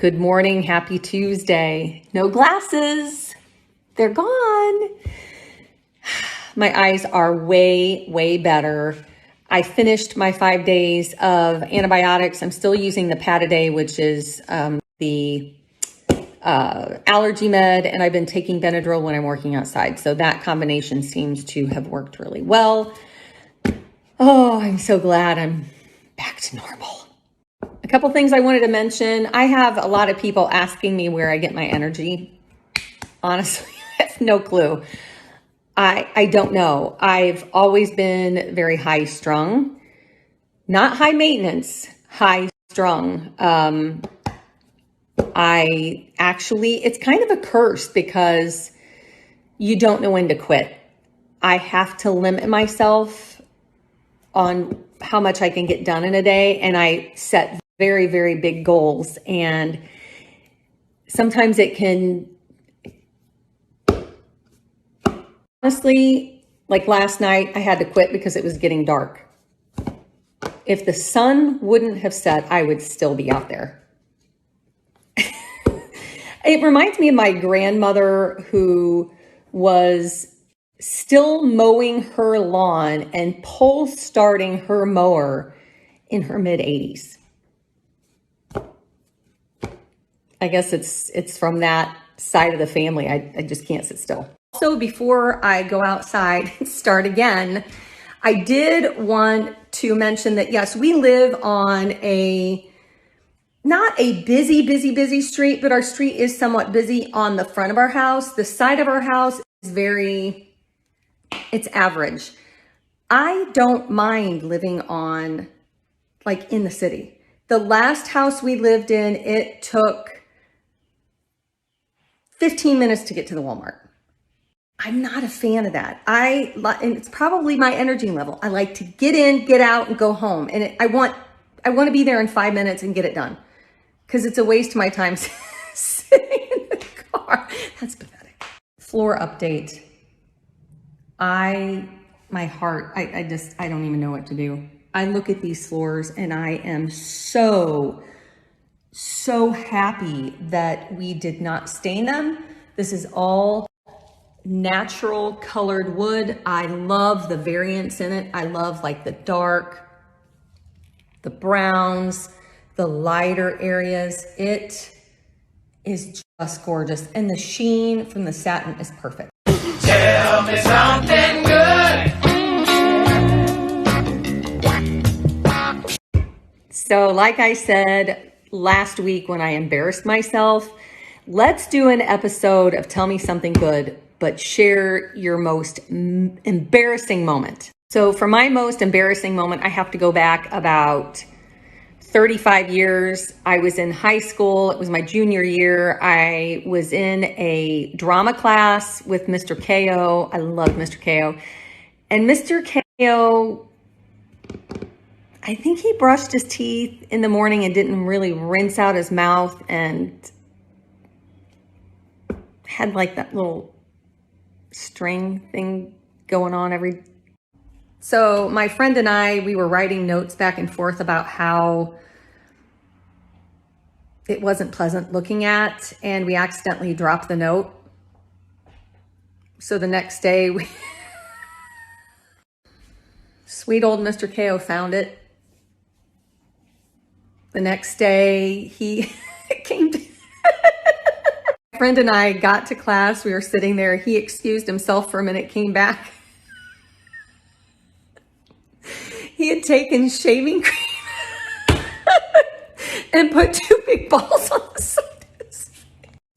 Good morning. Happy Tuesday. No glasses. They're gone. My eyes are way, way better. I finished my 5 days of antibiotics. I'm still using the Pottery, which is the allergy med, and I've been taking Benadryl when I'm working outside. So that combination seems to have worked really well. Oh, I'm so glad I'm back to normal. A couple things I wanted to mention. I have a lot of people asking me where I get my energy. Honestly, I have no clue. I don't know. I've always been very high strung, not high maintenance, high strung. It's kind of a curse because you don't know when to quit. I have to limit myself on how much I can get done in a day. And I set very, very big goals. And sometimes it can, honestly, like last night, I had to quit because it was getting dark. If the sun wouldn't have set, I would still be out there. It reminds me of my grandmother who was still mowing her lawn and pole starting her mower in her mid-80s. I guess it's from that side of the family. I just can't sit still. Also, before I go outside and start again, I did want to mention that, yes, we live on not a busy street, but our street is somewhat busy on the front of our house. The side of our house is it's average. I don't mind living in the city. The last house we lived in, it took 15 minutes to get to the Walmart. I'm not a fan of that. And it's probably my energy level. I like to get in, get out, and go home. And I want to be there in 5 minutes and get it done, because it's a waste of my time sitting in the car. That's pathetic. Floor update. My heart, I don't even know what to do. I look at these floors and I am so happy that we did not stain them. This is all natural colored wood. I love the variance in it. I love like the dark, the browns, the lighter areas. It is just gorgeous. And the sheen from the satin is perfect. Tell me something good. So like I said last week when I embarrassed myself, let's do an episode of Tell Me Something Good, but share your most embarrassing moment. So for my most embarrassing moment, I have to go back about 35 years. I was in high school. It was my junior year. I was in a drama class with Mr. Ko. I love Mr. Ko. And Mr. Ko, I think he brushed his teeth in the morning and didn't really rinse out his mouth and had like that little string thing going on So my friend and I, we were writing notes back and forth about how it wasn't pleasant looking at, and we accidentally dropped the note. So the next day, sweet old Mr. Ko found it. The next day, he came to... My friend and I got to class. We were sitting there. He excused himself for a minute, came back. He had taken shaving cream and put 2 big balls on the side of his face.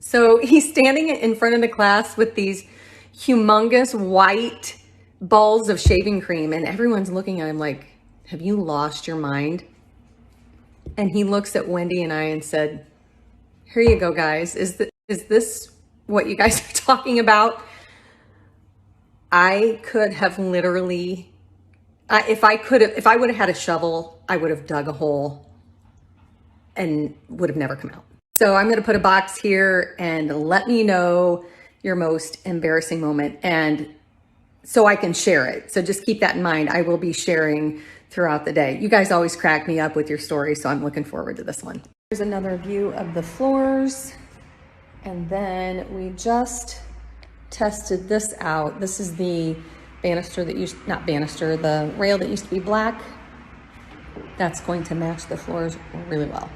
So he's standing in front of the class with these humongous white balls of shaving cream, and everyone's looking at him like, have you lost your mind? And he looks at Wendy and I and said, here you go, guys. Is this what you guys are talking about? I could have literally... If I would have had a shovel, I would have dug a hole and would have never come out. So I'm going to put a box here and let me know your most embarrassing moment, and so I can share it. So just keep that in mind. I will be sharing throughout the day. You guys always crack me up with your stories, so I'm looking forward to this one. Here's another view of the floors. And then we just tested this out. This is the banister that used, not banister, the rail that used to be black. That's going to match the floors really well.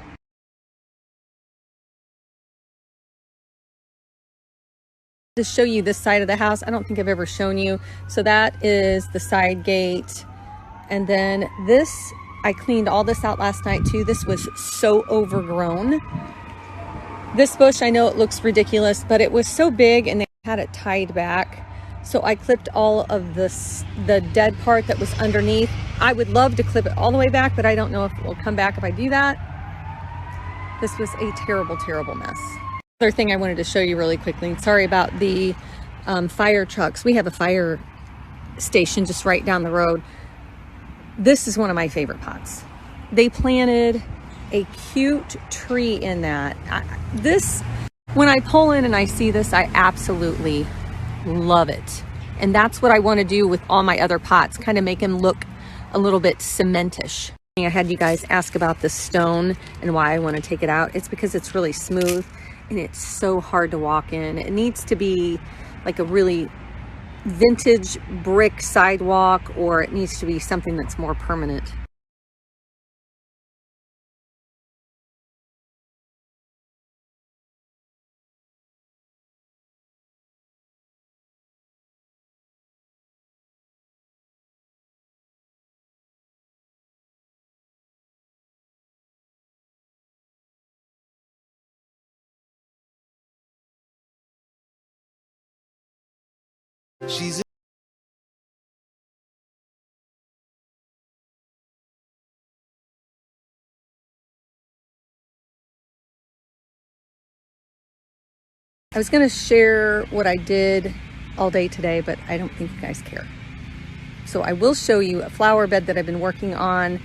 To show you this side of the house, I don't think I've ever shown you. So that is the side gate. And then this, I cleaned all this out last night too. This was so overgrown. This bush, I know it looks ridiculous, but it was so big and they had it tied back. So I clipped all of this, the dead part that was underneath. I would love to clip it all the way back, but I don't know if it will come back if I do that. This was a terrible, terrible mess. Other thing I wanted to show you really quickly, and sorry about the fire trucks. We have a fire station just right down the road. This is one of my favorite pots. They planted a cute tree in that. When I pull in and I see this, I absolutely love it. And that's what I want to do with all my other pots, kind of make them look a little bit cementish. I had you guys ask about the stone and why I want to take it out. It's because it's really smooth and it's so hard to walk in. It needs to be like a really vintage brick sidewalk, or it needs to be something that's more permanent. She's I was going to share what I did all day today, but I don't think you guys care. So I will show you a flower bed that I've been working on.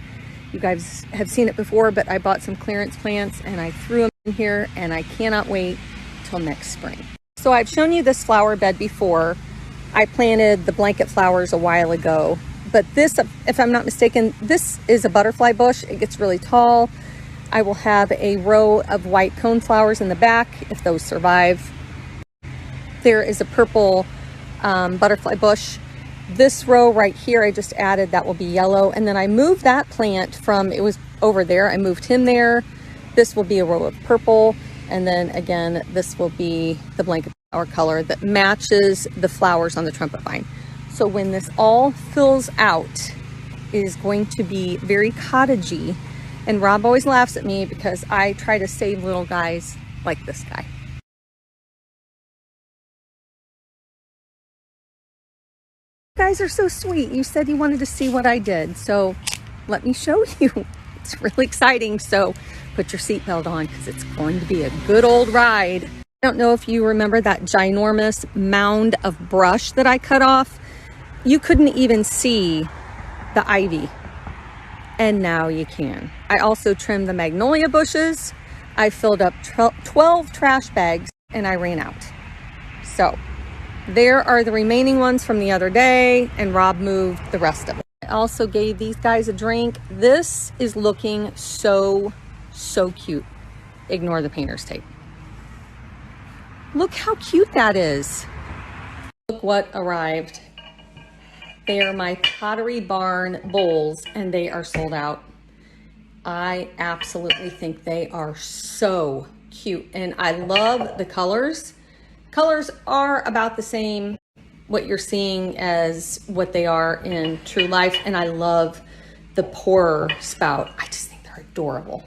You guys have seen it before, but I bought some clearance plants and I threw them in here, and I cannot wait till next spring. So I've shown you this flower bed before. I planted the blanket flowers a while ago, but this, if I'm not mistaken, this is a butterfly bush. It gets really tall. I will have a row of white cone flowers in the back if those survive. There is a purple butterfly bush. This row right here, I just added, that will be yellow. And then I moved that plant from, it was over there, I moved him there. This will be a row of purple. And then again, this will be the blanket flower color that matches the flowers on the trumpet vine. So when this all fills out, it is going to be very cottagey. And Rob always laughs at me because I try to save little guys like this guy. You guys are so sweet. You said you wanted to see what I did, so let me show you. It's really exciting, so put your seatbelt on because it's going to be a good old ride. I don't know if you remember that ginormous mound of brush that I cut off. You couldn't even see the ivy, and now you can. I also trimmed the magnolia bushes. I filled up 12 trash bags and I ran out. So there are the remaining ones from the other day, and Rob moved the rest of it. I also gave these guys a drink. This is looking so cute. Ignore the painter's tape. Look how cute that is. Look what arrived. They are my Pottery barn bowls, and they are sold out. I absolutely think they are so cute, and I love the colors. Colors are about the same, what you're seeing, as what they are in true life, and I love the pourer spout. I just think they're adorable.